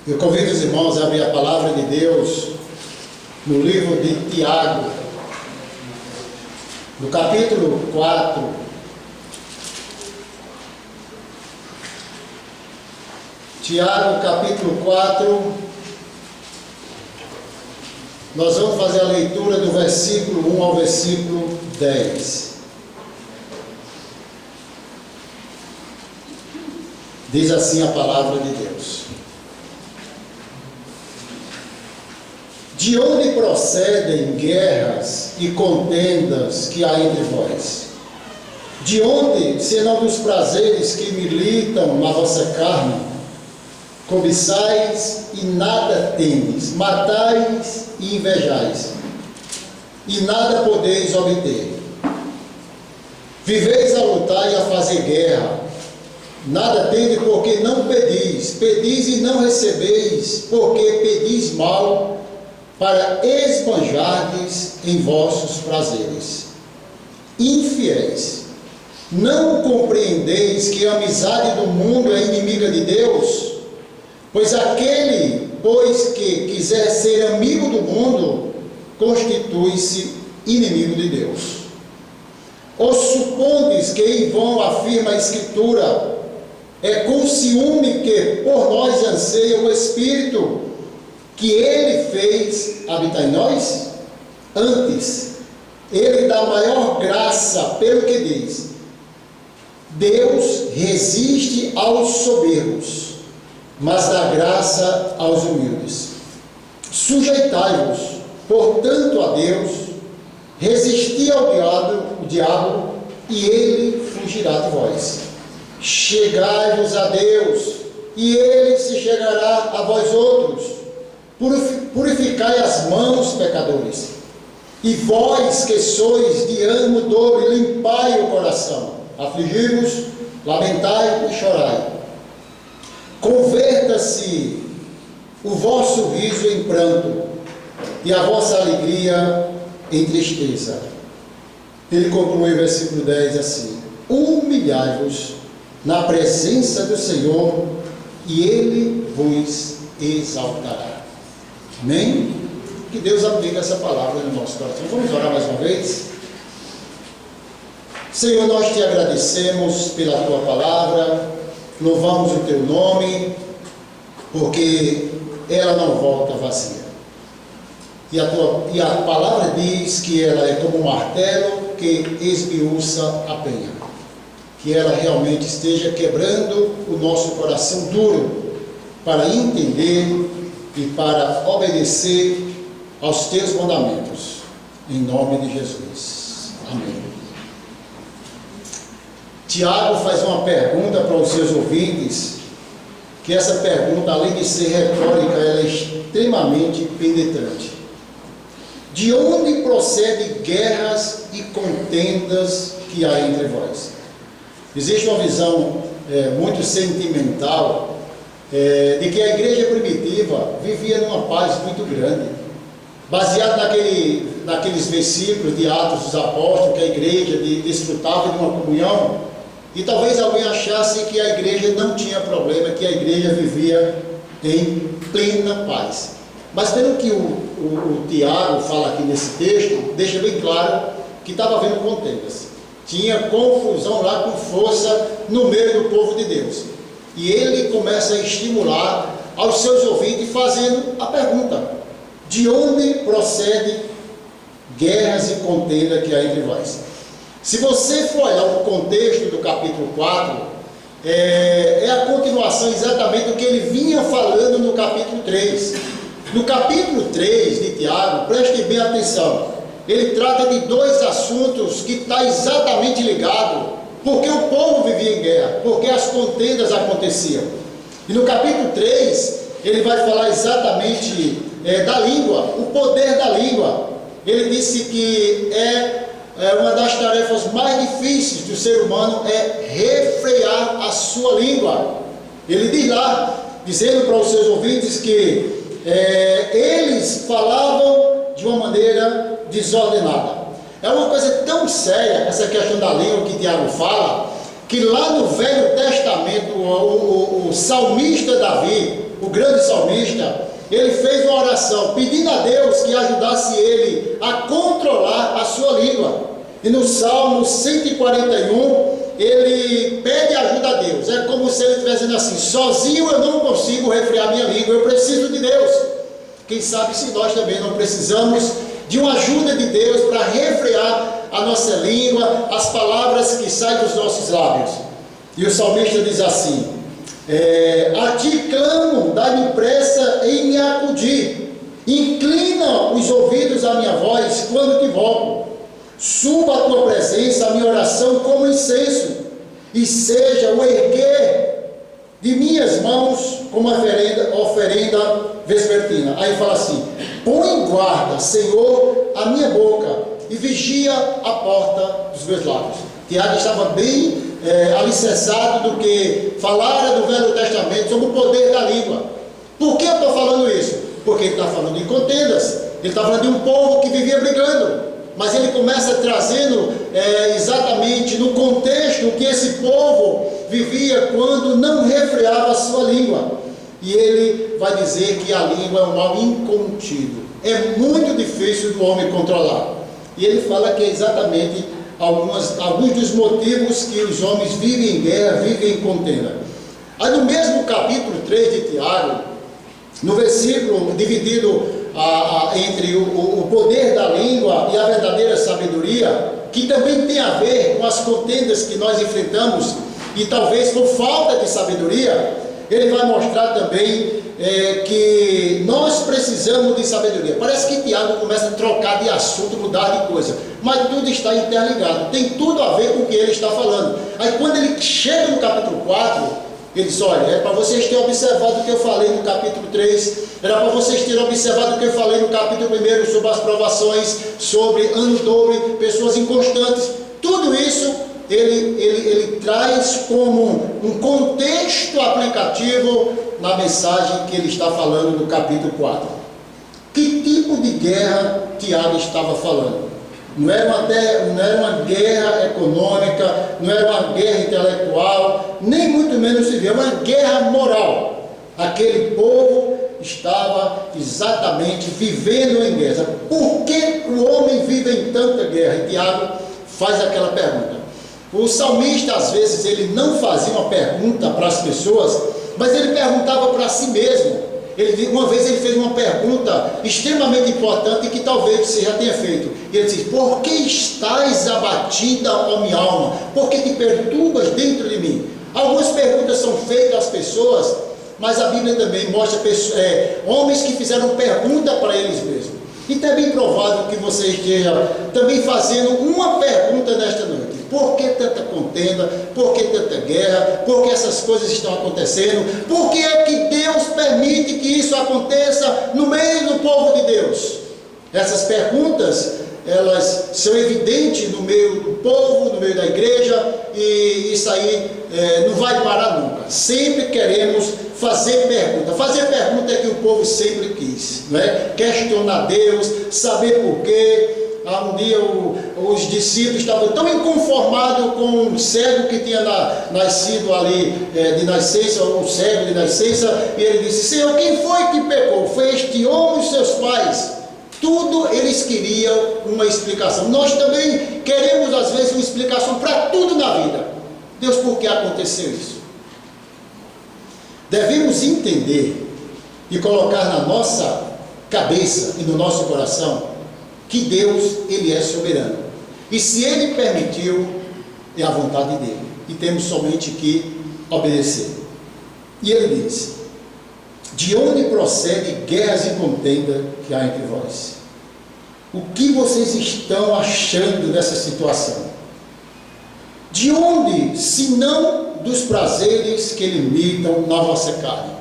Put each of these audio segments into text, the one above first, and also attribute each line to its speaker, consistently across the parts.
Speaker 1: Eu convido os irmãos a abrir a palavra de Deus no livro de Tiago, no capítulo 4. Tiago, capítulo 4, nós vamos fazer a leitura do versículo 1 ao versículo 10. Diz assim a palavra de Deus: De onde procedem guerras e contendas que há entre vós? De onde, senão dos prazeres que militam na vossa carne? Cobiçais e nada tendes, matais e invejais, e nada podeis obter. Viveis a lutar e a fazer guerra, nada tendes porque não pedis, pedis e não recebeis, porque pedis mal, para esbanjardes em vossos prazeres. Infiéis, não compreendeis que a amizade do mundo é inimiga de Deus? Pois aquele, que quiser ser amigo do mundo, constitui-se inimigo de Deus. Ou supondes que em vão afirma a Escritura, é com ciúme que por nós anseia o Espírito que Ele fez habitar em nós? Antes, Ele dá maior graça, pelo que diz: Deus resiste aos soberbos, mas dá graça aos humildes. Sujeitai-vos, portanto, a Deus, resisti ao diabo, e ele fugirá de vós. Chegai-vos a Deus, e ele se chegará a vós outros. Purificai as mãos, pecadores, e vós que sois de ânimo dobre, limpai o coração. Afligi-vos, lamentai e chorai. Converta-se o vosso riso em pranto, e a vossa alegria em tristeza. Ele conclui o versículo 10 assim: Humilhai-vos na presença do Senhor, e Ele vos exaltará. Amém? Que Deus aplique essa palavra no nosso coração. Vamos orar mais uma vez? Senhor, nós te agradecemos pela tua palavra, louvamos o teu nome, porque ela não volta vazia. E a palavra diz que ela é como um martelo que esmiuça a penha. Que ela realmente esteja quebrando o nosso coração duro para entender e para obedecer aos teus mandamentos. Em nome de Jesus. Amém. Tiago faz uma pergunta para os seus ouvintes, que essa pergunta, além de ser retórica, ela é extremamente penetrante. De onde procedem guerras e contendas que há entre vós? Existe uma visão muito sentimental de que a igreja primitiva vivia numa paz muito grande, baseado naqueles versículos de Atos dos Apóstolos, que a igreja desfrutava de uma comunhão. E talvez alguém achasse que a igreja não tinha problema, que a igreja vivia em plena paz. Mas pelo que o Tiago fala aqui nesse texto, deixa bem claro que estava havendo contendas. Tinha confusão lá com força no meio do povo de Deus. E ele começa a estimular aos seus ouvintes, fazendo a pergunta: de onde procede guerras e contendas que há entre vós? Se você for olhar o contexto do capítulo 4, é a continuação exatamente do que ele vinha falando no capítulo 3. No capítulo 3 de Tiago, preste bem atenção, ele trata de dois assuntos que estão exatamente ligados, porque o povo vivia em guerra, porque as contendas aconteciam. E no capítulo 3, ele vai falar exatamente da língua, o poder da língua. Ele disse que uma das tarefas mais difíceis do ser humano é refrear a sua língua. Ele diz lá, dizendo para os seus ouvintes que eles falavam de uma maneira desordenada. É uma coisa tão séria essa questão da língua que Tiago fala, que lá no Velho Testamento o salmista Davi, o grande salmista, ele fez uma oração pedindo a Deus que ajudasse ele a controlar a sua língua. E no Salmo 141, ele pede ajuda a Deus. É como se ele estivesse dizendo assim: sozinho eu não consigo refrear minha língua, eu preciso de Deus. Quem sabe se nós também não precisamos de uma ajuda de Deus para refrear a nossa língua, as palavras que saem dos nossos lábios. E o salmista diz assim: a ti clamo, dá-me pressa em me acudir, inclina os ouvidos à minha voz quando te invoco. Suba a tua presença, a minha oração como incenso, e seja o erguer de minhas mãos como oferenda vespertina. Aí fala assim: põe em guarda, Senhor, a minha boca, e vigia a porta dos meus lábios. Tiago estava bem alicerçado do que falara do Velho Testamento sobre o poder da língua. Por que eu estou falando isso? Porque ele está falando de contendas, ele está falando de um povo que vivia brigando. Mas ele começa trazendo exatamente no contexto que esse povo vivia quando não refreava a sua língua. E ele vai dizer que a língua é um mal incontido. É muito difícil do homem controlar. E ele fala que é exatamente alguns dos motivos que os homens vivem em guerra, vivem em contenda. Aí no mesmo capítulo 3 de Tiago, no versículo dividido entre o poder da língua e a verdadeira sabedoria, que também tem a ver com as contendas que nós enfrentamos, e talvez por falta de sabedoria, ele vai mostrar também que nós precisamos de sabedoria. Parece que Tiago começa a trocar de assunto, mudar de coisa, mas tudo está interligado, tem tudo a ver com o que ele está falando. Aí quando ele chega no capítulo 4, ele diz: olha, é para vocês terem observado o que eu falei no capítulo 3, era para vocês terem observado o que eu falei no capítulo 1, sobre as provações, sobre ano dobre, pessoas inconstantes. Tudo isso ele traz como um contexto aplicativo na mensagem que ele está falando no capítulo 4. Que tipo de guerra Tiago estava falando? Não era uma guerra econômica, não era uma guerra intelectual, nem muito menos civil, era uma guerra moral. Aquele povo estava exatamente vivendo em guerra. Por que o homem vive em tanta guerra? E Tiago faz aquela pergunta. O salmista, às vezes, ele não fazia uma pergunta para as pessoas, mas ele perguntava para si mesmo. Uma vez ele fez uma pergunta extremamente importante que talvez você já tenha feito. E ele disse: por que estás abatida, ó minha alma? Por que te perturbas dentro de mim? Algumas perguntas são feitas às pessoas, mas a Bíblia também mostra homens que fizeram pergunta para eles mesmos. E está bem provável que você esteja também fazendo uma pergunta nesta noite: por que tanta contenda? Por que tanta guerra? Por que essas coisas estão acontecendo? Por que é que Deus permite que isso aconteça no meio do povo de Deus? Essas perguntas, elas são evidentes no meio do povo, no meio da igreja, e isso aí não vai parar nunca. Sempre queremos fazer pergunta. Fazer pergunta é que o povo sempre quis, não é? Questionar Deus, saber por quê. Um dia os discípulos estavam tão inconformados com um cego que tinha nascido ali de nascença, um cego de nascença, e ele disse: Senhor, quem foi que pecou? Foi este homem e seus pais? Tudo eles queriam uma explicação. Nós também queremos às vezes uma explicação para tudo na vida. Deus, por que aconteceu isso? Devemos entender e colocar na nossa cabeça e no nosso coração que Deus, Ele é soberano. E se Ele permitiu, é a vontade dEle. E temos somente que obedecer. E Ele diz: de onde procede guerras e contenda que há entre vós? O que vocês estão achando dessa situação? De onde, se não dos prazeres que limitam na vossa carne?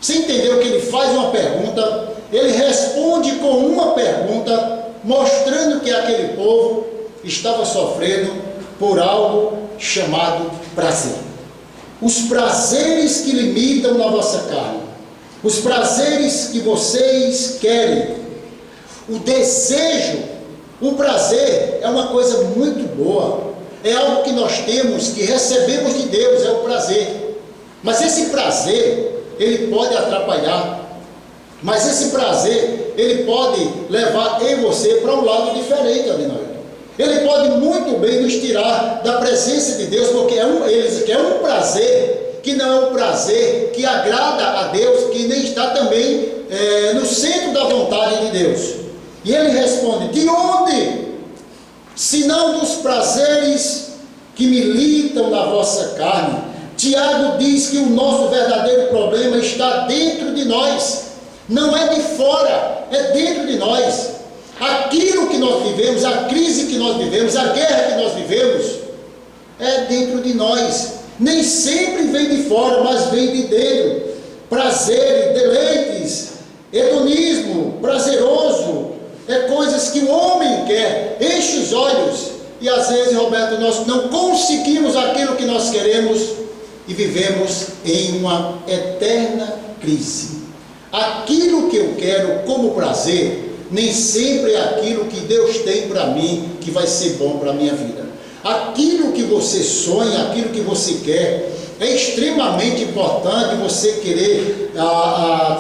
Speaker 1: Você entendeu que ele faz uma pergunta, ele responde com uma pergunta, mostrando que aquele povo estava sofrendo por algo chamado prazer. Os prazeres que limitam na vossa carne, os prazeres que vocês querem, o desejo, o prazer é uma coisa muito boa, é algo que nós temos, que recebemos de Deus, é o prazer. Mas esse prazer ele pode atrapalhar. Mas esse prazer, ele pode levar eu e você para um lado diferente, Adinael. Ele pode muito bem nos tirar da presença de Deus, porque é um prazer que não é um prazer que agrada a Deus, que nem está também no centro da vontade de Deus. E ele responde: de onde? Senão dos prazeres que militam na vossa carne. Tiago diz que o nosso verdadeiro problema está dentro de nós, não é de fora, é dentro de nós. Aquilo que nós vivemos, a crise que nós vivemos, a guerra que nós vivemos, é dentro de nós. Nem sempre vem de fora, mas vem de dentro. Prazer, deleites, hedonismo, prazeroso, é coisas que o homem quer, enche os olhos. E às vezes, Roberto, nós não conseguimos aquilo que nós queremos e vivemos em uma eterna crise. Aquilo que eu quero como prazer, nem sempre é aquilo que Deus tem para mim, que vai ser bom para a minha vida. Aquilo que você sonha, aquilo que você quer, é extremamente importante você querer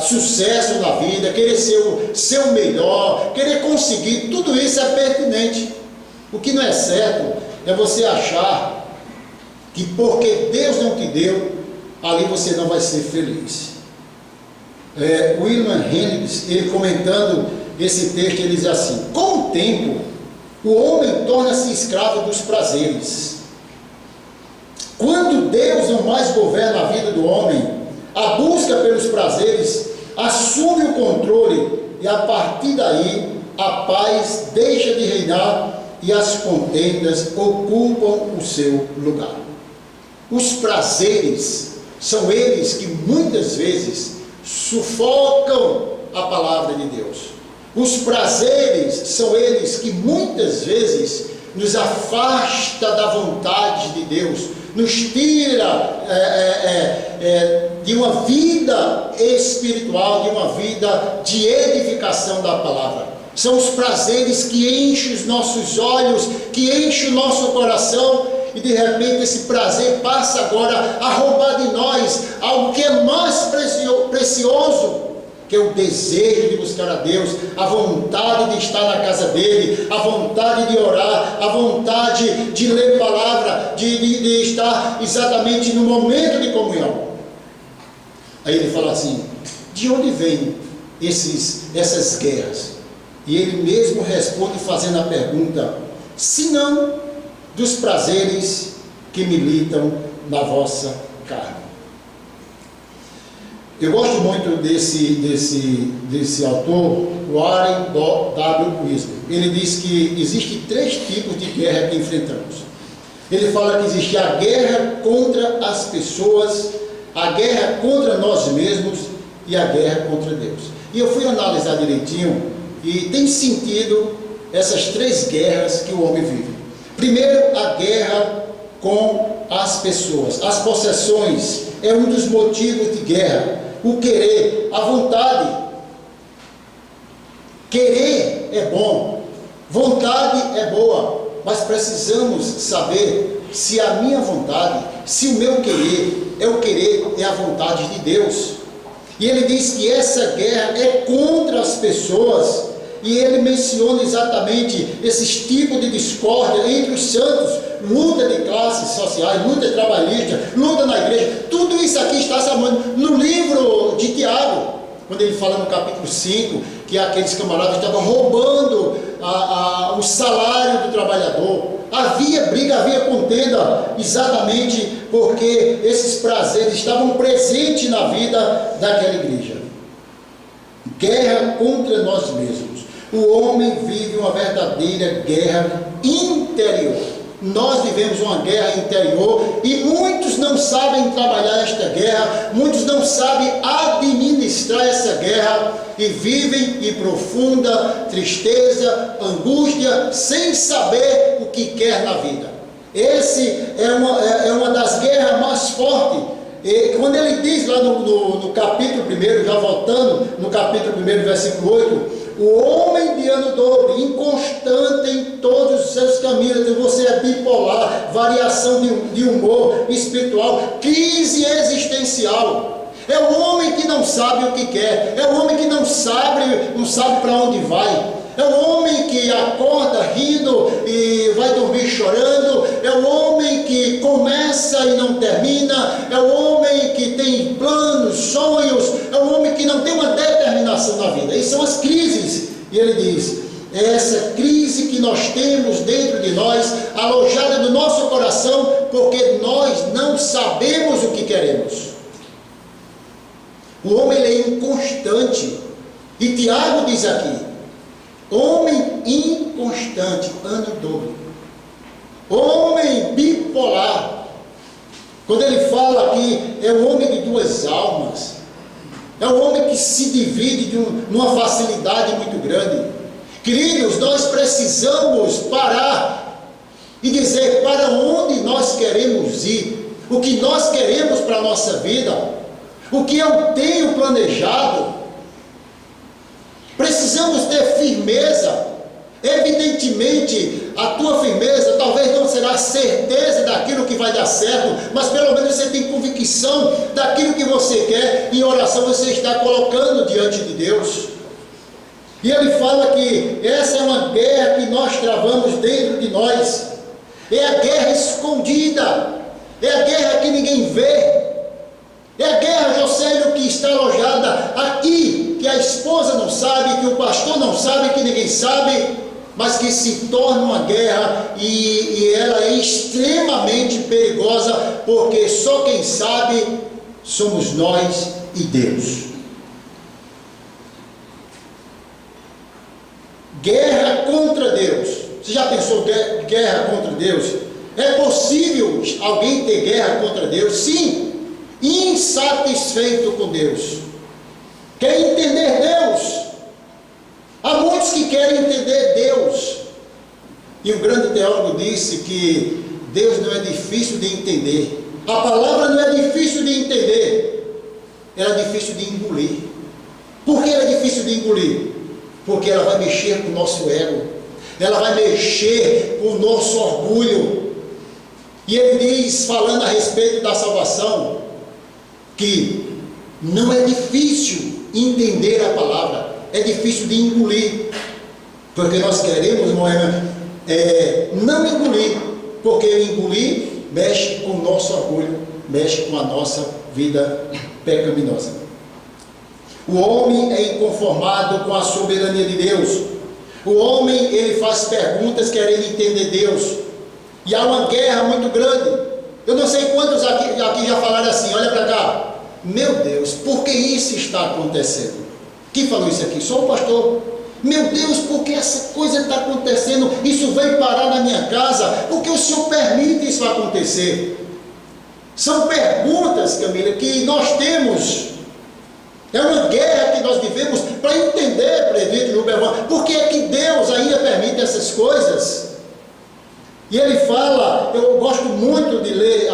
Speaker 1: sucesso na vida, querer ser o melhor, querer conseguir, tudo isso é pertinente. O que não é certo é você achar que porque Deus não te deu, ali você não vai ser feliz. William Hendricks, ele comentando esse texto, ele diz assim: com o tempo, o homem torna-se escravo dos prazeres. Quando Deus não mais governa a vida do homem, a busca pelos prazeres assume o controle, e a partir daí a paz deixa de reinar e as contendas ocupam o seu lugar. Os prazeres são eles que muitas vezes sufocam a palavra de Deus. Os prazeres são eles que muitas vezes nos afasta da vontade de Deus, nos tira de uma vida espiritual, de uma vida de edificação da palavra. São os prazeres que enchem os nossos olhos, que enchem o nosso coração, e de repente esse prazer passa agora a roubar de nós algo que é mais precioso, que é o desejo de buscar a Deus, a vontade de estar na casa dele, a vontade de orar, a vontade de ler palavra, de estar exatamente no momento de comunhão. Aí ele fala assim: de onde vêm essas guerras? E ele mesmo responde fazendo a pergunta: se não dos prazeres que militam na vossa carne. Eu gosto muito desse autor, Warren W. Wiersbe. Ele diz que existem 3 tipos de guerra que enfrentamos. Ele fala que existe a guerra contra as pessoas, a guerra contra nós mesmos e a guerra contra Deus. E eu fui analisar direitinho e tem sentido essas 3 guerras que o homem vive. Primeiro, a guerra com as pessoas. As possessões é um dos motivos de guerra. O querer, a vontade. Querer é bom, vontade é boa, mas precisamos saber se a minha vontade, se o meu querer é a vontade de Deus. E ele diz que essa guerra é contra as pessoas, e ele menciona exatamente esses tipos de discórdia entre os santos, luta de classes sociais, luta trabalhista, luta na igreja. Tudo isso aqui está no livro de Tiago, quando ele fala no capítulo 5, que aqueles camaradas estavam roubando o salário do trabalhador. Havia briga, havia contenda, exatamente porque esses prazeres estavam presentes na vida daquela igreja. Guerra contra nós mesmos. O homem vive uma verdadeira guerra interior. Nós vivemos uma guerra interior e muitos não sabem trabalhar esta guerra, muitos não sabem administrar essa guerra e vivem em profunda tristeza, angústia, sem saber o que quer na vida. Esse é uma das guerras mais fortes. E quando ele diz lá no capítulo 1, já voltando no capítulo 1, versículo 8, o homem de ano dobre, inconstante em todos os seus caminhos, você é bipolar, variação de humor espiritual, crise existencial. É o homem que não sabe o que quer, é o homem que não sabe para onde vai, é o homem que acorda rindo e vai dormir chorando, é o homem que começa e não termina, é o homem que tem planos, sonhos, é o homem que não tem uma determinação na vida. Essas são as crises. E ele diz: é essa crise que nós temos dentro de nós, alojada no nosso coração, porque nós não sabemos o que queremos. O homem é inconstante, e Tiago diz aqui: homem inconstante, ano todo, homem bipolar. Quando ele fala aqui, é o homem de duas almas, é o homem que se divide numa facilidade muito grande. Queridos, nós precisamos parar e dizer para onde nós queremos ir, o que nós queremos para a nossa vida, o que eu tenho planejado. Precisamos ter firmeza. Evidentemente, a tua firmeza talvez não será certeza daquilo que vai dar certo, mas pelo menos você tem convicção daquilo que você quer, e em oração você está colocando diante de Deus. E ele fala que essa é uma guerra que nós travamos dentro de nós. É a guerra escondida, é a guerra que ninguém vê. É a guerra, Josélio, que está alojada aqui, que a esposa não sabe, que o pastor não sabe, que ninguém sabe, mas que se torna uma guerra, e ela é extremamente perigosa, porque só quem sabe somos nós e Deus. Guerra contra Deus. Você já pensou guerra contra Deus? É possível alguém ter guerra contra Deus? Sim. Insatisfeito com Deus, quer entender Deus. Há muitos que querem entender Deus, e um grande teólogo disse que Deus não é difícil de entender, a palavra não é difícil de entender, ela é difícil de engolir. Por que ela é difícil de engolir? Porque ela vai mexer com o nosso ego, ela vai mexer com o nosso orgulho. E ele diz, falando a respeito da salvação, que não é difícil entender a palavra, é difícil de engolir, porque nós queremos, não engolir, porque engolir mexe com o nosso orgulho, mexe com a nossa vida pecaminosa. O homem é inconformado com a soberania de Deus. O homem, ele faz perguntas querendo entender Deus, e há uma guerra muito grande. Eu não sei quantos aqui já falaram assim, olha para cá: meu Deus, por que isso está acontecendo? Quem falou isso aqui? Só o pastor. Meu Deus, por que essa coisa está acontecendo? Isso veio parar na minha casa, por que o Senhor permite isso acontecer? São perguntas, Camila, que nós temos. É uma guerra que nós vivemos para entender, presbítero Gilberto, por que é que Deus ainda permite essas coisas? E ele fala, eu gosto muito de ler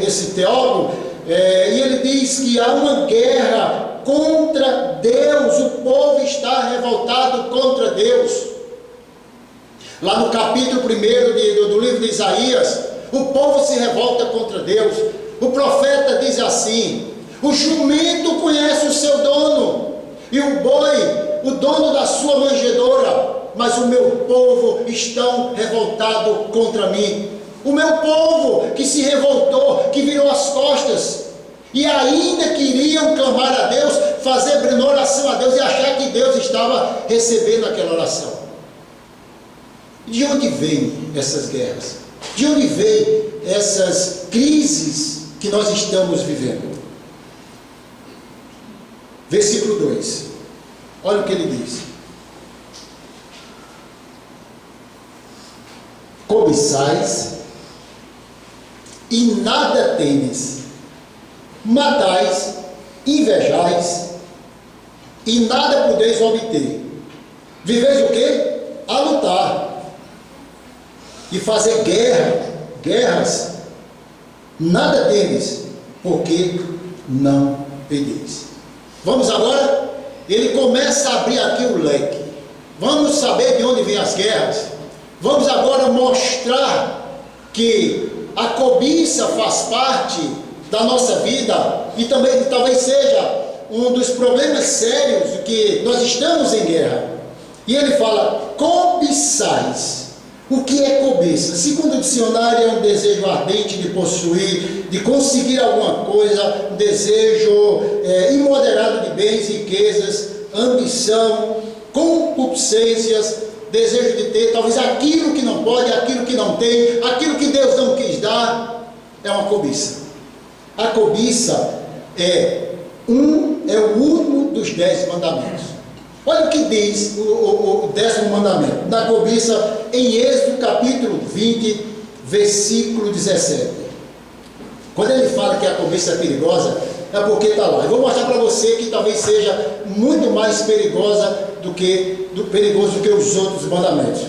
Speaker 1: esse teólogo, e ele diz que há uma guerra contra Deus, o povo está revoltado contra Deus. Lá no capítulo 1 do livro de Isaías, o povo se revolta contra Deus. O profeta diz assim: o jumento conhece o seu dono, e o boi, o dono da sua manjedoura, mas o meu povo estão revoltado contra mim. O meu povo que se revoltou, que virou as costas, e ainda queriam clamar a Deus, fazer oração a Deus e achar que Deus estava recebendo aquela oração. De onde vêm essas guerras? De onde vêm essas crises que nós estamos vivendo? Versículo 2, olha o que ele diz: cobiçais e nada tendes, matais, invejais e nada podeis obter. Viveis o quê? A lutar e fazer guerras, nada tendes, porque não pedeis. Vamos agora, ele começa a abrir aqui o leque. Vamos saber de onde vêm as guerras. Vamos agora mostrar que a cobiça faz parte da nossa vida, e também talvez seja um dos problemas sérios que nós estamos em guerra. E ele fala: cobiçais. O que é cobiça? Segundo o dicionário, é um desejo ardente de possuir, de conseguir alguma coisa, um desejo imoderado de bens, riquezas, ambição, concupiscências, desejo de ter, talvez aquilo que não pode, aquilo que não tem, aquilo que Deus não quis dar, é uma cobiça. A cobiça é o último dos 10 mandamentos. Olha o que diz o 10º mandamento da cobiça em Êxodo capítulo 20, versículo 17. Quando ele fala que a cobiça é perigosa, é porque está lá. Eu vou mostrar para você que talvez seja muito mais perigoso do que os outros mandamentos.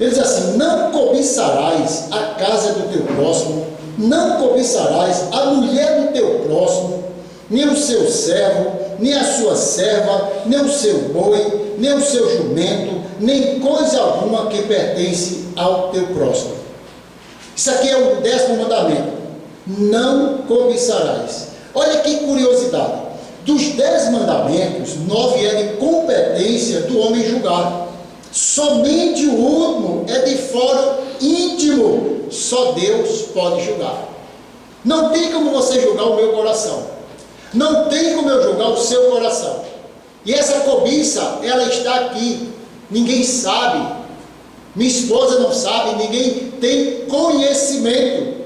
Speaker 1: Ele diz assim: não cobiçarás a casa do teu próximo, não cobiçarás a mulher do teu próximo, nem o seu servo, nem a sua serva, nem o seu boi, nem o seu jumento, nem coisa alguma que pertence ao teu próximo. Isso aqui é o 10º mandamento: não cobiçarás. Olha que curiosidade: dos 10 mandamentos, 9 é de competência do homem julgar. Somente o último é de fórum íntimo. Só Deus pode julgar. Não tem como você julgar o meu coração. Não tem como eu julgar o seu coração. E essa cobiça, ela está aqui. Ninguém sabe. Minha esposa não sabe. Ninguém tem conhecimento.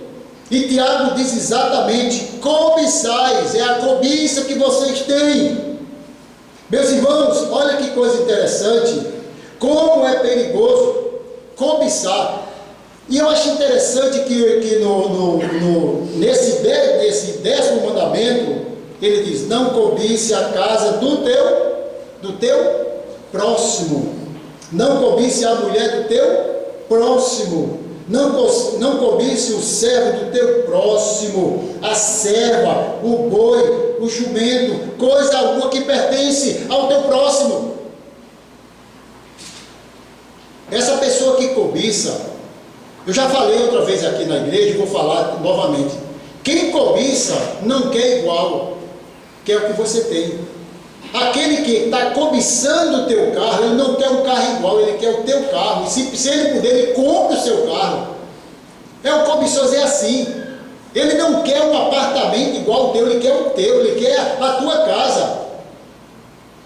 Speaker 1: E Tiago diz exatamente: cobiçais. É a cobiça que vocês têm. Meus irmãos, olha que coisa interessante. Como é perigoso cobiçar. E eu acho interessante que nesse 10º mandamento, ele diz: não cobice a casa do teu próximo. Não cobice a mulher do teu próximo. Não cobice o servo do teu próximo, a serva, o boi, o jumento, coisa alguma que pertence ao teu próximo. Essa pessoa que cobiça, eu já falei outra vez aqui na igreja e vou falar novamente: quem cobiça não quer igual, quer o que você tem. Aquele que está cobiçando o teu carro, ele não quer um carro igual, ele quer o teu carro. E se ele puder, ele compra o seu carro. O cobiçoso é assim. Ele não quer um apartamento igual ao teu, ele quer o teu, ele quer a tua casa.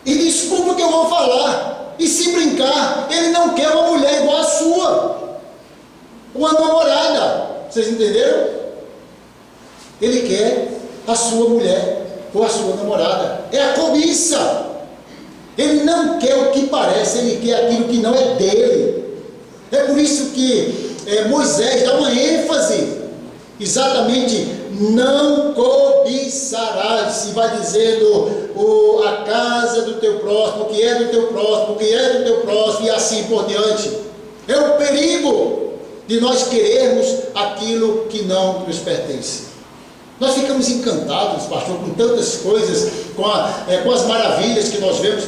Speaker 1: E desculpa o que eu vou falar, e se brincar, ele não quer uma mulher igual a sua, uma namorada. Vocês entenderam? Ele quer a sua mulher ou a sua namorada. É a cobiça. Ele não quer o que parece, ele quer aquilo que não é dele. É por isso que Moisés dá uma ênfase, exatamente: não cobiçarás. Se vai dizendo a casa do teu próximo, o que é do teu próximo, o que é do teu próximo, e assim por diante. É o perigo de nós querermos aquilo que não nos pertence. Nós ficamos encantados, pastor, com tantas coisas, com as maravilhas que nós vemos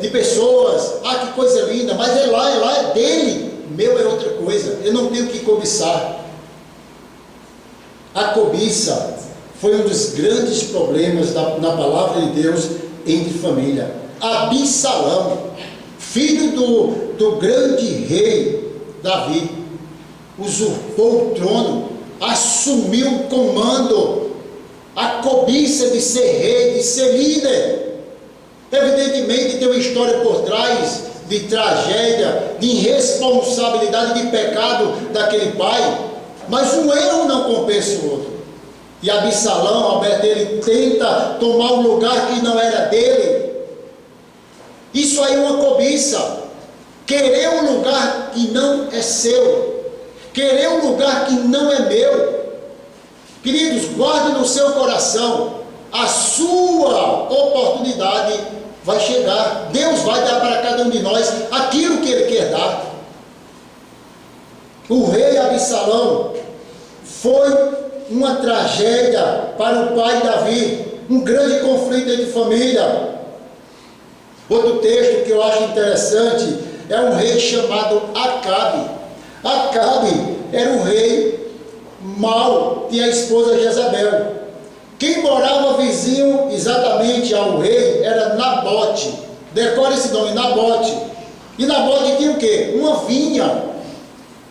Speaker 1: de pessoas. Ah, que coisa linda, mas é lá é dele. Meu é outra coisa, eu não tenho que cobiçar. A cobiça foi um dos grandes problemas na palavra de Deus entre família. Absalão, filho do grande rei Davi, usurpou o trono, assumiu o comando, a cobiça de ser rei, de ser líder. Evidentemente tem uma história por trás de tragédia, de irresponsabilidade, de pecado daquele pai, mas um erro não compensa o outro. E Absalão, Alberto, ele tenta tomar um lugar que não era dele. Isso aí é uma cobiça. Querer um lugar que não é seu, querer um lugar que não é meu. Queridos, guarde no seu coração: a sua oportunidade vai chegar. Deus vai dar para cada um de nós aquilo que Ele quer dar. O rei Absalão foi uma tragédia para o pai Davi, um grande conflito entre família. Outro texto que eu acho interessante é um rei chamado Acabe. Acabe era um rei mal tinha a esposa Jezabel. Quem morava vizinho exatamente ao rei era Nabote. Decore esse nome, Nabote. E Nabote tinha o quê? Uma vinha,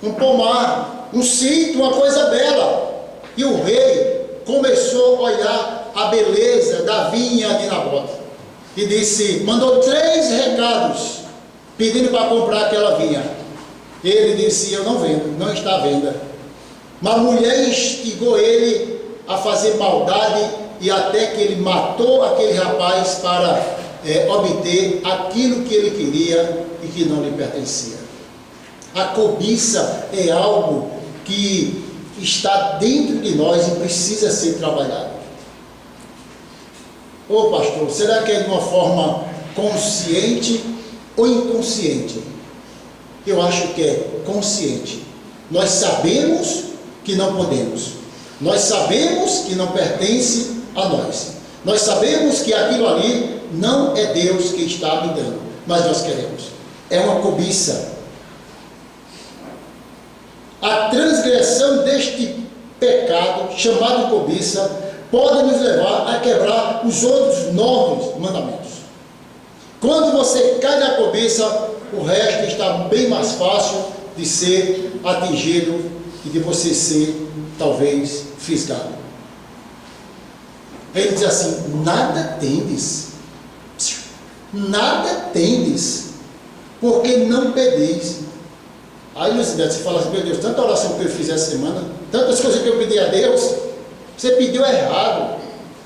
Speaker 1: um pomar, um sítio, uma coisa bela. E o rei começou a olhar a beleza da vinha de Nabote. E disse, mandou 3 recados, pedindo para comprar aquela vinha. Ele disse, eu não vendo, não está à venda. Uma mulher instigou ele a fazer maldade, e até que ele matou aquele rapaz para obter aquilo que ele queria e que não lhe pertencia. A cobiça é algo que está dentro de nós e precisa ser trabalhado. Ô pastor, será que é de uma forma consciente ou inconsciente? Eu acho que é consciente. Nós sabemos que não podemos. Nós sabemos que não pertence a nós. Nós sabemos que aquilo ali não é Deus que está me dando, mas nós queremos. É uma cobiça. A transgressão deste pecado, chamado cobiça, pode nos levar a quebrar os outros 9 mandamentos. Quando você cai na cobiça, o resto está bem mais fácil de ser atingido e de você ser, talvez, fisgado. Ele diz assim, nada tendes, porque não pedis. Aí, Lucidete, você fala assim, meu Deus, tanta oração que eu fiz essa semana, tantas coisas que eu pedi a Deus, você pediu errado.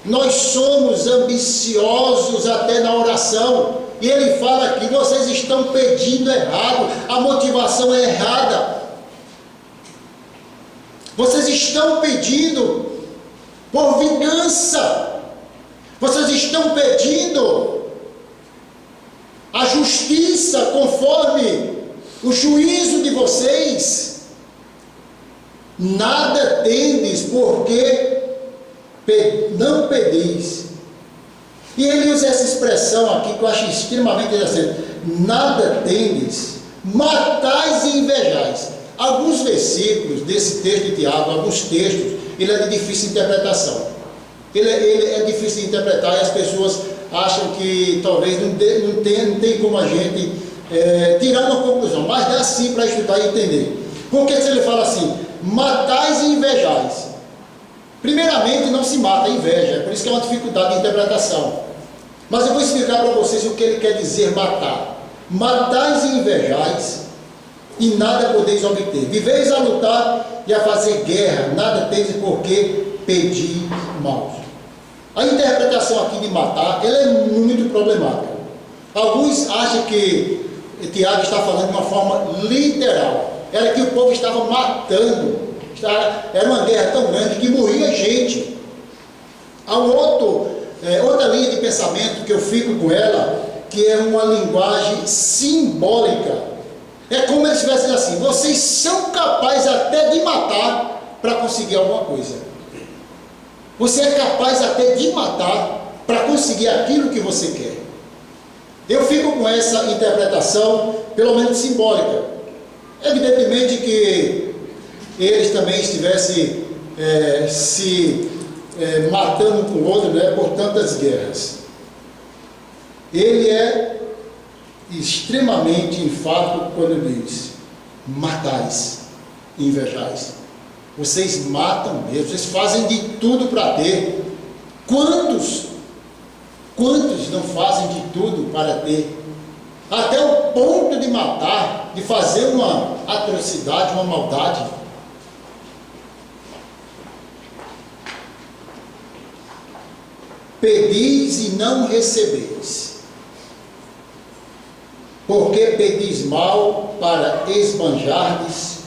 Speaker 1: Nós somos ambiciosos até na oração, e ele fala aqui, vocês estão pedindo errado, a motivação é errada. Vocês estão pedindo por vingança, vocês estão pedindo a justiça conforme o juízo de vocês. Nada tendes, porque não pedis. E ele usa essa expressão aqui que eu acho extremamente interessante. Nada tendes, matais e invejais. Alguns versículos desse texto de Tiago, alguns textos, ele é de difícil interpretação. Ele é difícil de interpretar, e as pessoas acham que talvez não tem como a gente tirar uma conclusão, mas dá sim para estudar e entender. Porque se ele fala assim, matais e invejais, primeiramente não se mata, é inveja, por isso que é uma dificuldade de interpretação. Mas eu vou explicar para vocês o que ele quer dizer matar. Matais e invejais, e nada podeis obter. Viveis a lutar e a fazer guerra, nada tendes porque pedis mal. A interpretação aqui de matar, ela é muito problemática. Alguns acham que Tiago está falando de uma forma literal. Era que o povo estava matando. Era uma guerra tão grande que morria gente. Há outra linha de pensamento que eu fico com ela, que é uma linguagem simbólica. É como eles estivessem assim, vocês são capazes até de matar para conseguir alguma coisa. Você é capaz até de matar para conseguir aquilo que você quer. Eu fico com essa interpretação, pelo menos simbólica. Evidentemente que eles também estivessem matando um com o outro, né, por tantas guerras. Ele é extremamente enfático quando diz, matais e invejais. Vocês matam mesmo, vocês fazem de tudo para ter. Quantos não fazem de tudo para ter? Até o ponto de matar, de fazer uma atrocidade, uma maldade. Pedis e não recebeis, porque pedis mal para esbanjardes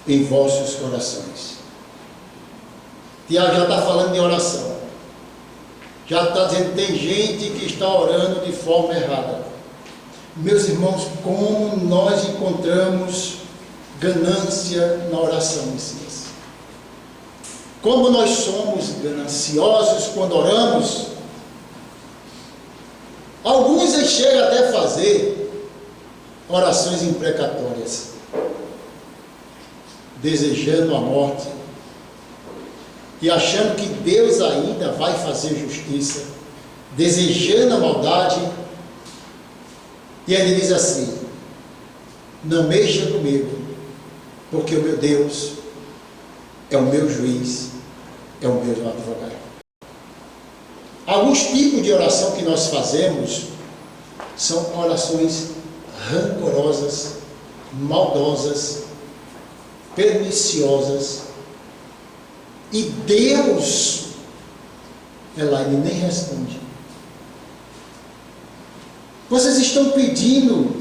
Speaker 1: em vossos corações. Tiago já está falando de oração. Já está dizendo que tem gente que está orando de forma errada. Meus irmãos, como nós encontramos ganância na oração, Messias? Como nós somos gananciosos quando oramos. Alguns chegam até a fazer orações imprecatórias, desejando a morte e achando que Deus ainda vai fazer justiça, desejando a maldade, e ele diz assim: não mexa comigo, porque o meu Deus é o meu juiz, é o meu advogado. Alguns tipos de oração que nós fazemos são orações rancorosas, maldosas, perniciosas, e Deus, ele nem responde. Vocês estão pedindo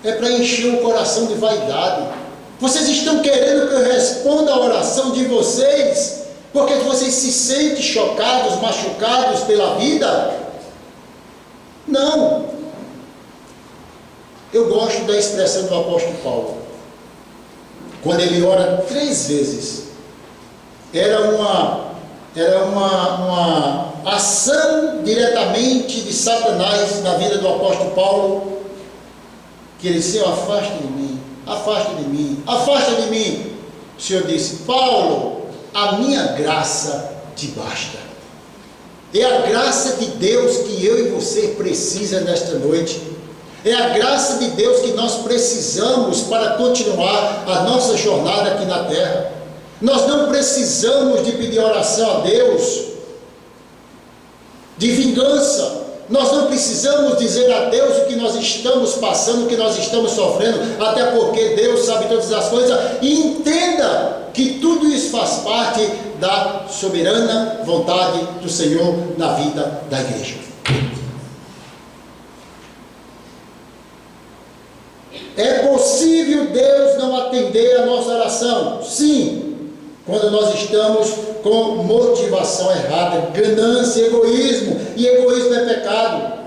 Speaker 1: para encher o coração de vaidade. Vocês estão querendo que eu responda a oração de vocês, porque vocês se sentem chocados, machucados pela vida? Não. Eu gosto da expressão do apóstolo Paulo, quando ele ora 3 vezes. Era uma ação diretamente de Satanás na vida do apóstolo Paulo, que ele disse: Senhor, afasta de mim, afasta de mim, afasta de mim. O Senhor disse: Paulo, a minha graça te basta. É a graça de Deus que eu e você precisa nesta noite. É a graça de Deus que nós precisamos para continuar a nossa jornada aqui na terra. Nós não precisamos de pedir oração a Deus de vingança. Nós não precisamos dizer a Deus o que nós estamos passando, o que nós estamos sofrendo, até porque Deus sabe todas as coisas, e entenda que tudo isso faz parte da soberana vontade do Senhor na vida da igreja. É possível Deus não atender a nossa oração? Sim, quando nós estamos com motivação errada, ganância, egoísmo, e egoísmo é pecado.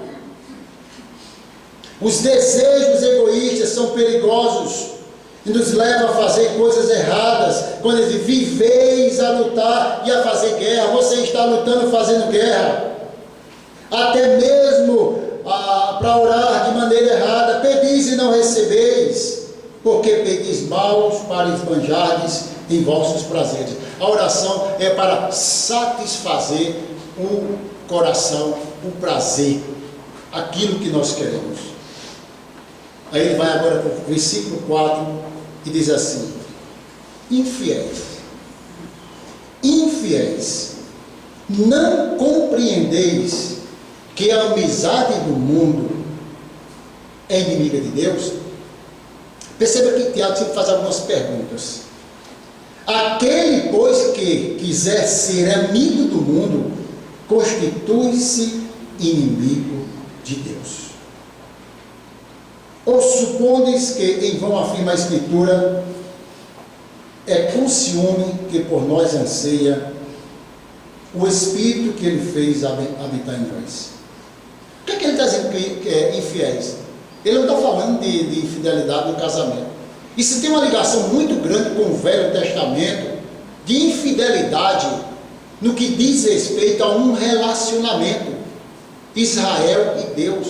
Speaker 1: Os desejos egoístas são perigosos e nos levam a fazer coisas erradas. Quando ele diz: viveis a lutar e a fazer guerra, você está lutando, fazendo guerra. Até mesmo para orar de maneira errada: pedis e não recebeis, porque pedis maus para esbanjardes em vossos prazeres. A oração é para satisfazer o coração, o prazer, aquilo que nós queremos. Aí ele vai agora para o versículo 4 e diz assim: infiéis, não compreendeis que a amizade do mundo é inimiga de Deus? Perceba que Tiago sempre faz algumas perguntas. Aquele, pois, que quiser ser amigo do mundo, constitui-se inimigo de Deus. Ou supondes que, em vão afirma a Escritura, é com ciúme que por nós anseia o Espírito que Ele fez habitar em nós. O que é que ele está dizendo que é infiéis? Ele não está falando de infidelidade no casamento. Isso tem uma ligação muito grande com o Velho Testamento, de infidelidade no que diz respeito a um relacionamento, Israel e Deus.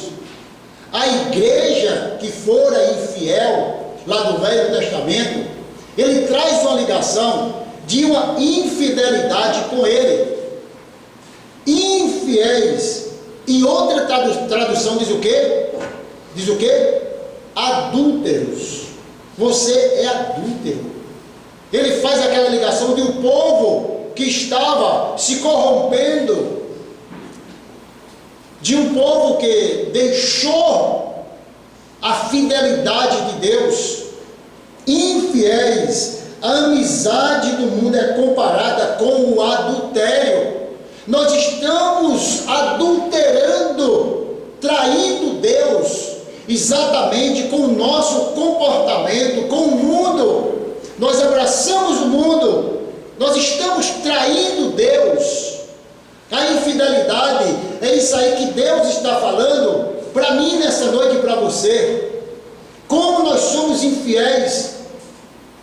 Speaker 1: A igreja que fora infiel, lá do Velho Testamento, ele traz uma ligação de uma infidelidade com ele. Infiéis. Em outra tradução diz o quê? Diz o quê? Adúlteros. Você é adúltero. Ele faz aquela ligação de um povo que estava se corrompendo, de um povo que deixou a fidelidade de Deus. Infiéis. A amizade do mundo é comparada com o adultério. Nós estamos adulterando, traindo Deus, exatamente com o nosso comportamento, com o mundo. Nós abraçamos o mundo, nós estamos traindo Deus. A infidelidade é isso aí que Deus está falando para mim nessa noite e para você. Como nós somos infiéis.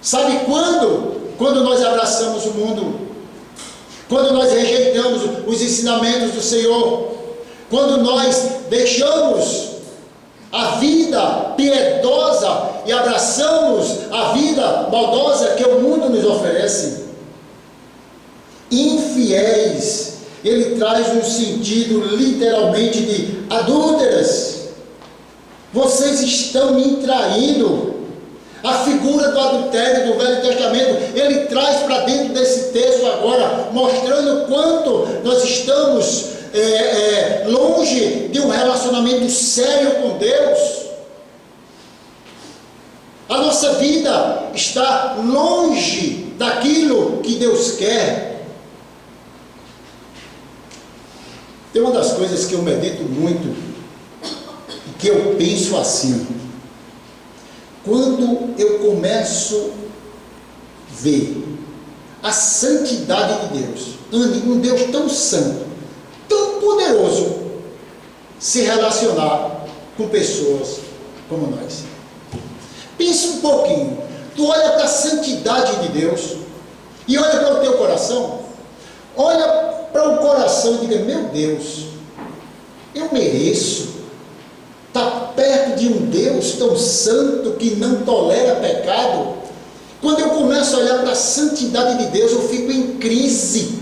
Speaker 1: Sabe quando? Quando nós abraçamos o mundo, quando nós rejeitamos os ensinamentos do Senhor, quando nós deixamos a vida piedosa e abraçamos a vida maldosa que o mundo nos oferece. infiéis. Ele traz um sentido literalmente de adúlteras. Vocês estão me traindo. A figura do adultério do Velho Testamento, ele traz para dentro desse texto agora, mostrando quanto nós estamos longe de um relacionamento sério com Deus. A nossa vida está longe daquilo que Deus quer. Tem uma das coisas que eu medito muito, e que eu penso assim: quando eu começo a ver a santidade de Deus, um Deus tão santo, tão poderoso, se relacionar com pessoas como nós. Pensa um pouquinho, tu olha para a santidade de Deus, e olha para o teu coração, olha para o coração e diga: meu Deus, eu mereço estar perto de um Deus tão santo que não tolera pecado. Quando eu começo a olhar para a santidade de Deus, eu fico em crise.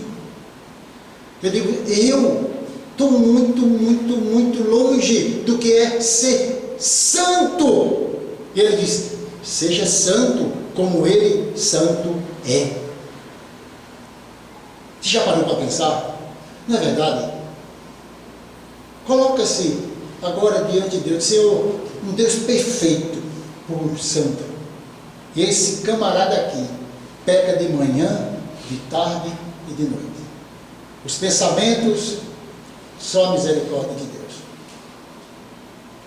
Speaker 1: Eu digo: eu estou muito, muito, muito longe do que é ser santo. E ele diz: seja santo como ele santo é. Você já parou para pensar? Não é verdade? Coloca-se agora diante de Deus: Senhor, um Deus perfeito, santo. E esse camarada aqui peca de manhã, de tarde e de noite. Os pensamentos, só a misericórdia de Deus.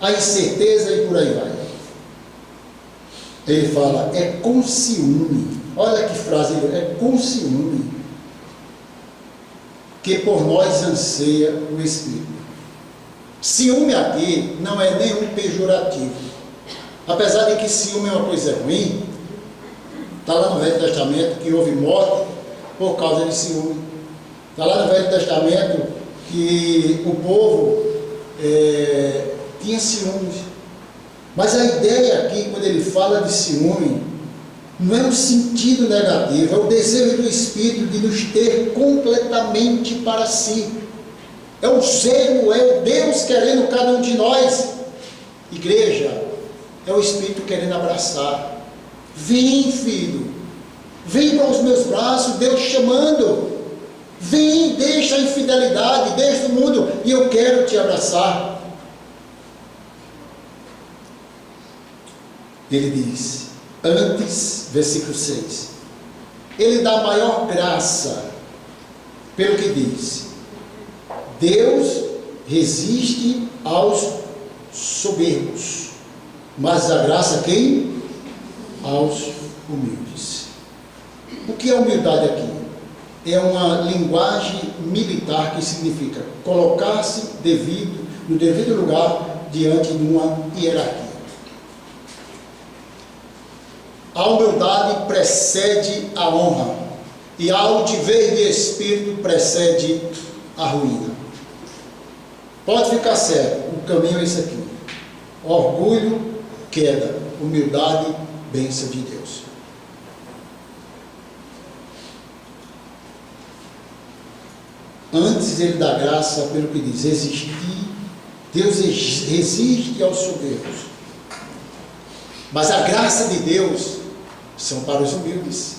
Speaker 1: A incerteza e por aí vai. Ele fala: é com ciúme. Olha que frase: é com ciúme que por nós anseia o Espírito. Ciúme aqui não é nenhum pejorativo. Apesar de que ciúme é uma coisa ruim, está lá no Velho Testamento que houve morte por causa de ciúme. Está lá no Velho Testamento que o povo tinha ciúmes. Mas a ideia aqui, quando ele fala de ciúme, não é um sentido negativo, é o desejo do Espírito de nos ter completamente para si. É o zelo, é o Deus querendo cada um de nós. Igreja, é o Espírito querendo abraçar. Vem, filho, vem para os meus braços, Deus chamando. Vem, deixa a infidelidade, deixa o mundo, e eu quero te abraçar. Ele diz, antes, versículo 6, ele dá maior graça, pelo que diz: Deus resiste aos soberbos, mas dá graça a quem? Aos humildes. O que é humildade aqui? É uma linguagem militar que significa colocar-se no devido lugar diante de uma hierarquia. A humildade precede a honra, e a altivez de espírito precede a ruína. Pode ficar certo, o caminho é esse aqui: orgulho, queda; humildade, bênção de Deus. Antes ele dá graça, pelo que diz, Deus resiste aos soberbos, mas a graça de Deus são para os humildes.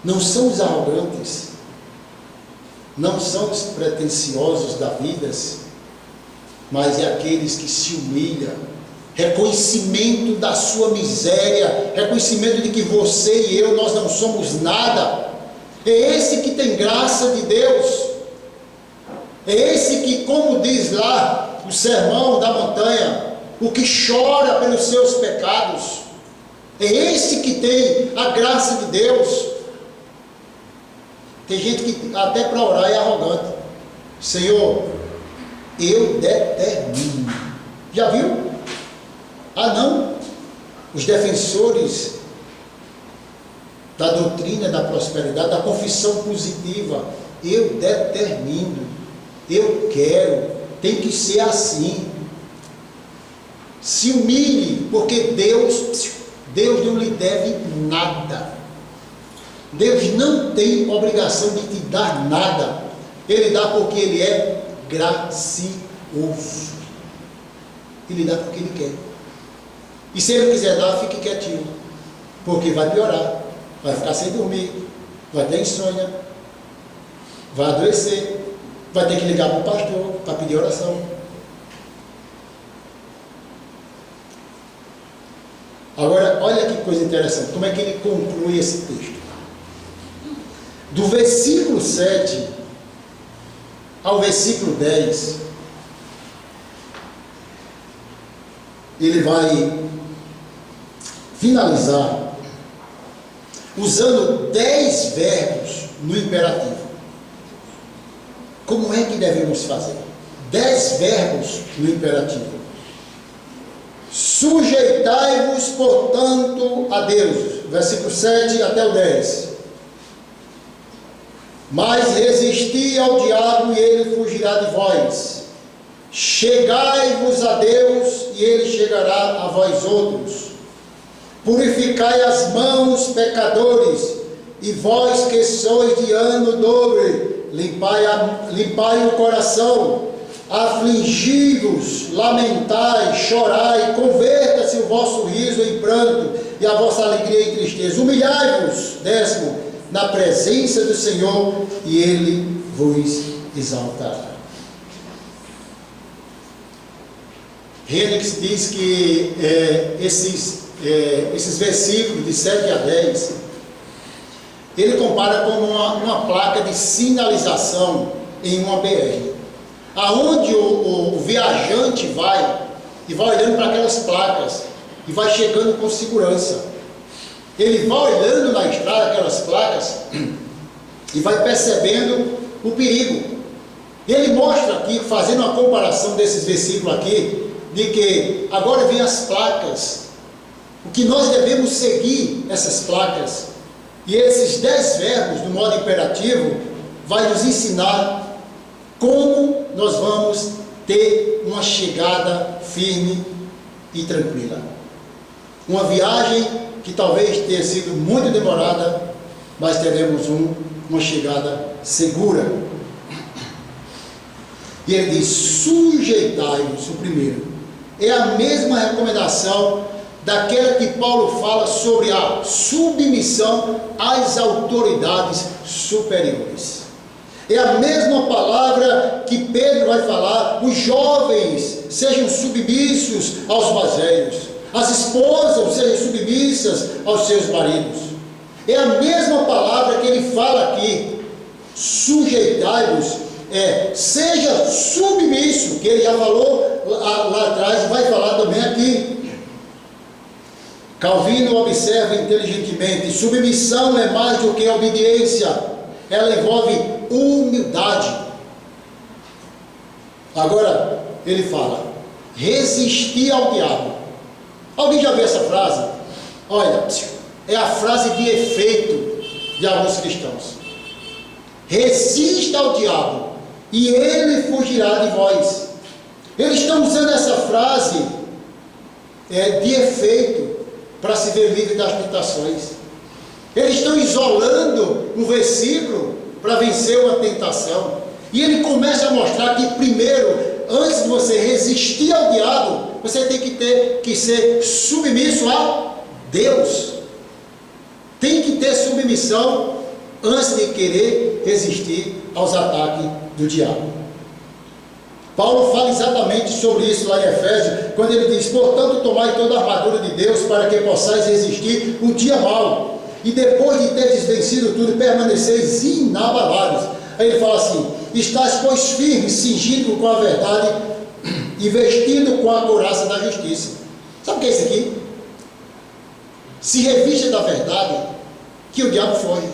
Speaker 1: Não são os arrogantes, não são os pretensiosos da vida, mas é aqueles que se humilham. Reconhecimento da sua miséria, reconhecimento de que você e eu, nós não somos nada. É esse que tem graça de Deus. É esse que, como diz lá o Sermão da Montanha, o que chora pelos seus pecados. É esse que tem a graça de Deus. Tem gente que até para orar é arrogante: Senhor, eu determino. Já viu? Ah não, os defensores da doutrina da prosperidade, da confissão positiva: eu determino, eu quero, tem que ser assim. Se humilhe, porque Deus não lhe deve nada. Deus não tem obrigação de te dar nada. Ele dá porque Ele é gracioso. Ele dá porque Ele quer. E se Ele quiser dar, fique quietinho, porque vai piorar, vai ficar sem dormir, vai ter insônia, vai adoecer, vai ter que ligar para o pastor para pedir oração. Agora, olha que coisa interessante, como é que ele conclui esse texto. Do versículo 7 ao versículo 10, ele vai finalizar usando 10 verbos no imperativo. Como é que devemos fazer? 10 verbos no imperativo. Sujeitai-vos, portanto, a Deus. Versículo 7 até o 10. Mas resisti ao diabo e ele fugirá de vós. Chegai-vos a Deus e ele chegará a vós outros. Purificai as mãos, pecadores, e vós que sois de ano dobre, limpai o coração, afligi-vos, lamentai, chorai, converta-se o vosso riso em pranto e a vossa alegria em tristeza. Humilhai-vos, 10º, na presença do Senhor, e Ele vos exaltará. Renix diz que esses versículos de 7 a 10, ele compara como uma placa de sinalização em uma BR, aonde o viajante vai e vai olhando para aquelas placas e vai chegando com segurança. Ele vai olhando na estrada aquelas placas e vai percebendo o perigo. Ele mostra aqui, fazendo uma comparação desses versículos aqui, de que agora vem as placas, o que nós devemos seguir essas placas, e esses 10 verbos no modo imperativo vai nos ensinar como nós vamos ter uma chegada firme e tranquila. Uma viagem que talvez tenha sido muito demorada, mas teremos uma chegada segura. E ele diz: sujeitai-vos, o primeiro. É a mesma recomendação daquela que Paulo fala sobre a submissão às autoridades superiores. É a mesma palavra que Pedro vai falar: os jovens sejam submissos aos mais velhos, as esposas sejam submissas aos seus maridos. É a mesma palavra que ele fala aqui: sujeitai-vos, seja submisso, que ele já falou lá atrás e vai falar também aqui. Calvino observa inteligentemente: submissão é mais do que obediência, ela envolve humildade. Agora ele fala: resistir ao diabo. Alguém já viu essa frase? Olha, é a frase de efeito de alguns cristãos. Resista ao diabo e ele fugirá de vós. Eles estão usando essa frase de efeito para se ver livre das tentações. Eles estão isolando um versículo para vencer uma tentação. E ele começa a mostrar que primeiro, antes de você resistir ao diabo, você tem que ser submisso a Deus. Tem que ter submissão antes de querer resistir aos ataques do diabo. Paulo fala exatamente sobre isso lá em Efésios, quando ele diz: portanto, tomai toda a armadura de Deus para que possais resistir o dia mau, e depois de teres vencido tudo, permaneceis inabaláveis. Aí ele fala assim: estais, pois, firmes, cingindo com a verdade e vestindo com a couraça da justiça. Sabe o que é isso aqui? Se revista da verdade, que o diabo foge.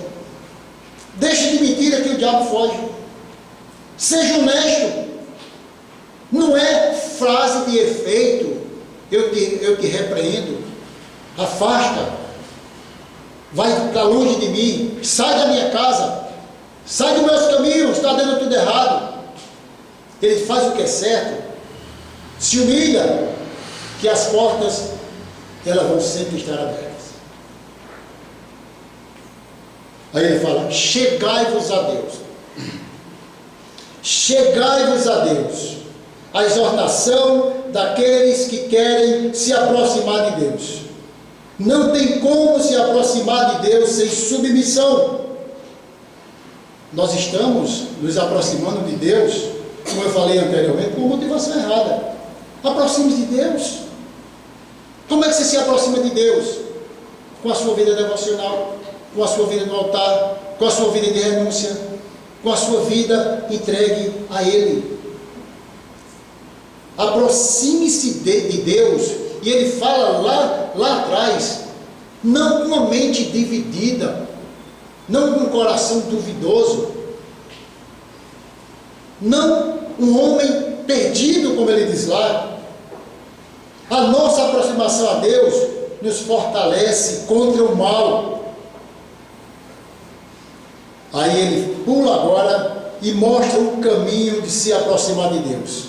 Speaker 1: Deixe de mentira, que o diabo foge. Seja honesto. Não é frase de efeito: eu te repreendo, afasta, vai para longe de mim, sai da minha casa, sai dos meus caminhos, está dando tudo errado. Ele faz o que é certo, se humilha, que as portas elas vão sempre estar abertas. Aí ele fala: chegai-vos a Deus. Chegai-vos a Deus. A exortação daqueles que querem se aproximar de Deus. Não tem como se aproximar de Deus sem submissão. Nós estamos nos aproximando de Deus, como eu falei anteriormente, por motivação errada. Aproxime-se de Deus. Como é que você se aproxima de Deus? Com a sua vida devocional, com a sua vida no altar, com a sua vida de renúncia, com a sua vida entregue a Ele. Aproxime-se de Deus, e Ele fala lá atrás, não com uma mente dividida, não com um coração duvidoso, não um homem perdido, como ele diz lá. A nossa aproximação a Deus nos fortalece contra o mal. Aí ele pula agora e mostra o caminho de se aproximar de Deus.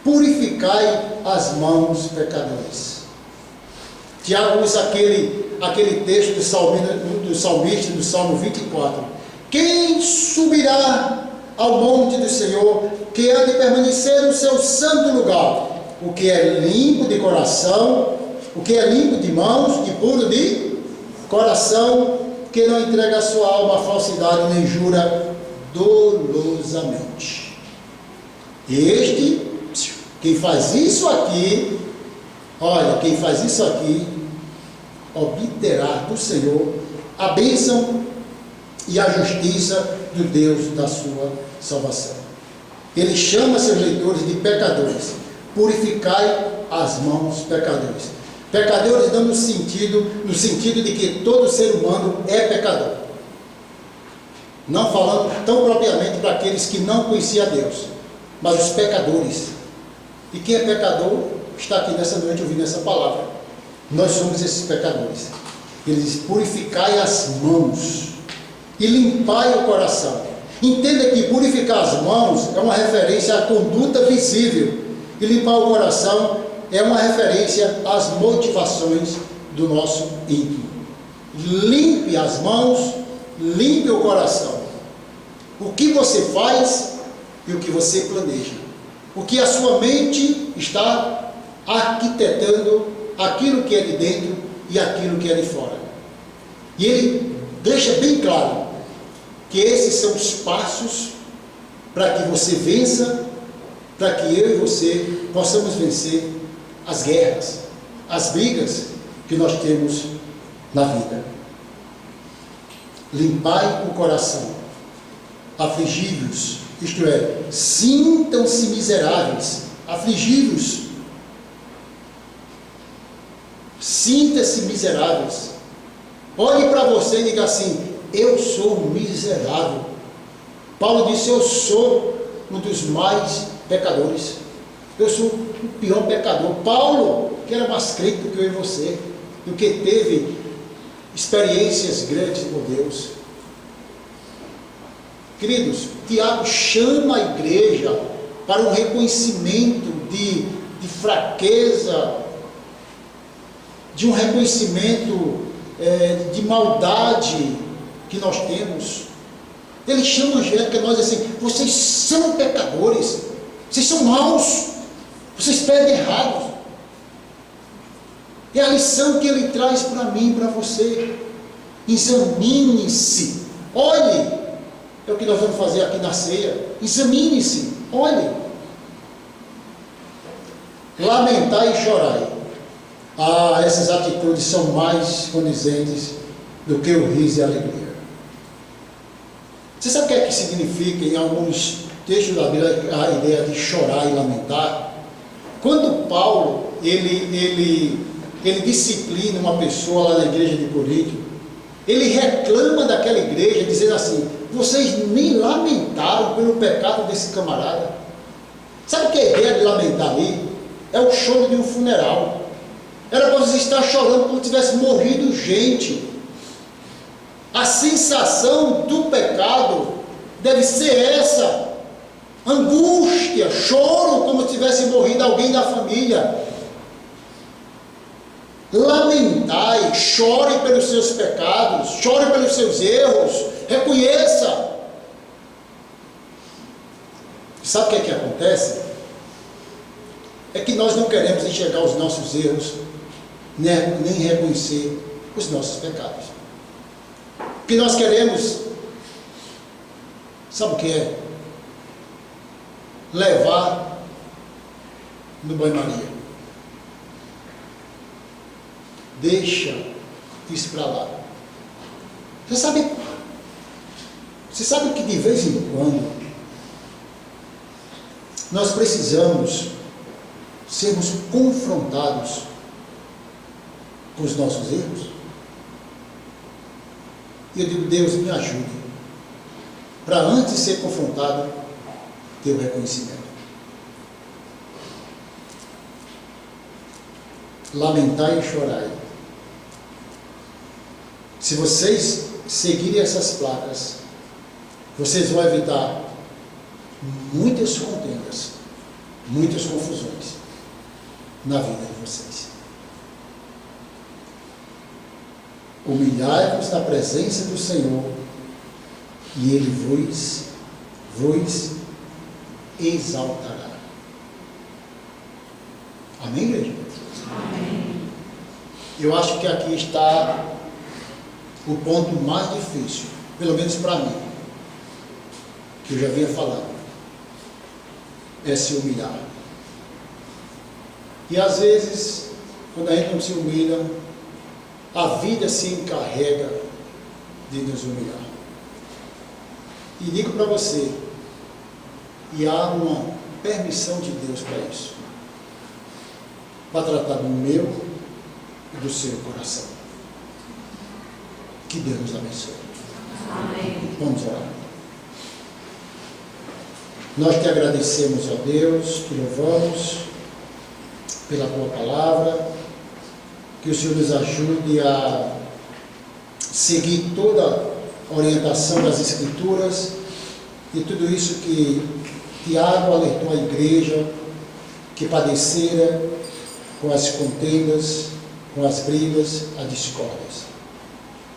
Speaker 1: Purificai as mãos, pecadores. Tiago usa aquele texto do salmista, do Salmo 24. Quem subirá ao monte do Senhor, que há de permanecer no seu santo lugar? O que é limpo de coração, o que é limpo de mãos e puro de coração, que não entrega a sua alma à falsidade, nem jura dolosamente. Quem faz isso aqui, olha, quem faz isso aqui, obterá do Senhor a bênção e a justiça do Deus da sua salvação. Ele chama seus leitores de pecadores. Purificai as mãos, pecadores. Pecadores dando no sentido de que todo ser humano é pecador. Não falando tão propriamente para aqueles que não conheciam a Deus, mas os pecadores. E quem é pecador está aqui nessa noite ouvindo essa palavra. Nós somos esses pecadores. Ele diz: purificai as mãos e limpai o coração. Entenda que purificar as mãos é uma referência à conduta visível, e limpar o coração é uma referência às motivações do nosso íntimo. Limpe as mãos, limpe o coração. O que você faz e o que você planeja. O que a sua mente está arquitetando, aquilo que é de dentro e aquilo que é de fora. E ele deixa bem claro que esses são os passos para que você vença, para que eu e você possamos vencer as guerras, as brigas que nós temos na vida. Limpai o coração, afligi-vos, isto é, sintam-se miseráveis, afligidos. Sinta-se miseráveis. Olhe para você e diga assim: eu sou miserável. Paulo disse: eu sou um dos mais pecadores. Eu sou o pior pecador. Paulo, que era mais crente do que eu e você, do que teve experiências grandes com Deus. Queridos, Tiago chama a igreja para um reconhecimento de fraqueza, de um reconhecimento de maldade que nós temos. Ele chama a Angélica, nós assim: vocês são pecadores, vocês são maus, vocês pedem errado. É a lição que ele traz para mim e para você. Examine-se, olhe. É o que nós vamos fazer aqui na ceia. Examine-se, olhe. Lamentai e chorai. Essas atitudes são mais condizentes do que o riso e a alegria. Você sabe o que é que significa em alguns textos da Bíblia a ideia de chorar e lamentar? Quando Paulo ele disciplina uma pessoa lá na igreja de Corinto, ele reclama daquela igreja dizendo assim: vocês nem lamentaram pelo pecado desse camarada. Sabe o que é a ideia de lamentar ali? É o choro de um funeral. Era para você estar chorando como se tivesse morrido gente. A sensação do pecado deve ser essa: angústia, choro como se tivesse morrido alguém da família. lamentai, chore pelos seus pecados, chore pelos seus erros, reconheça. Sabe o que é que acontece? É que nós não queremos enxergar os nossos erros, nem reconhecer os nossos pecados. O que nós queremos, sabe o que é? Levar no banho-maria. Deixa isso para lá. Você sabe que de vez em quando nós precisamos sermos confrontados com os nossos erros? E eu digo, Deus, me ajude para antes de ser confrontado ter o reconhecimento. Lamentai e chorai. Se vocês seguirem essas placas, vocês vão evitar muitas contendas, muitas confusões na vida de vocês. Humilhai-vos na presença do Senhor e Ele vos exaltará. Amém, igreja?
Speaker 2: Amém.
Speaker 1: Eu acho que aqui está o ponto mais difícil, pelo menos para mim, que eu já vinha falando, é se humilhar. E às vezes, quando a gente não se humilha, a vida se encarrega de nos humilhar. E digo para você, e há uma permissão de Deus para isso, para tratar do meu e do seu coração. Que Deus nos abençoe.
Speaker 2: Amém.
Speaker 1: Vamos orar. Nós te agradecemos, ó Deus, te louvamos pela tua palavra, que o Senhor nos ajude a seguir toda a orientação das Escrituras e tudo isso que Tiago alertou a igreja, que padecera com as contendas, com as brigas, as discórdias.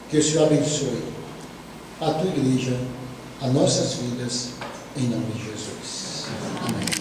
Speaker 1: Que o Senhor abençoe a tua igreja, as nossas vidas, em nome de Jesus. Amém.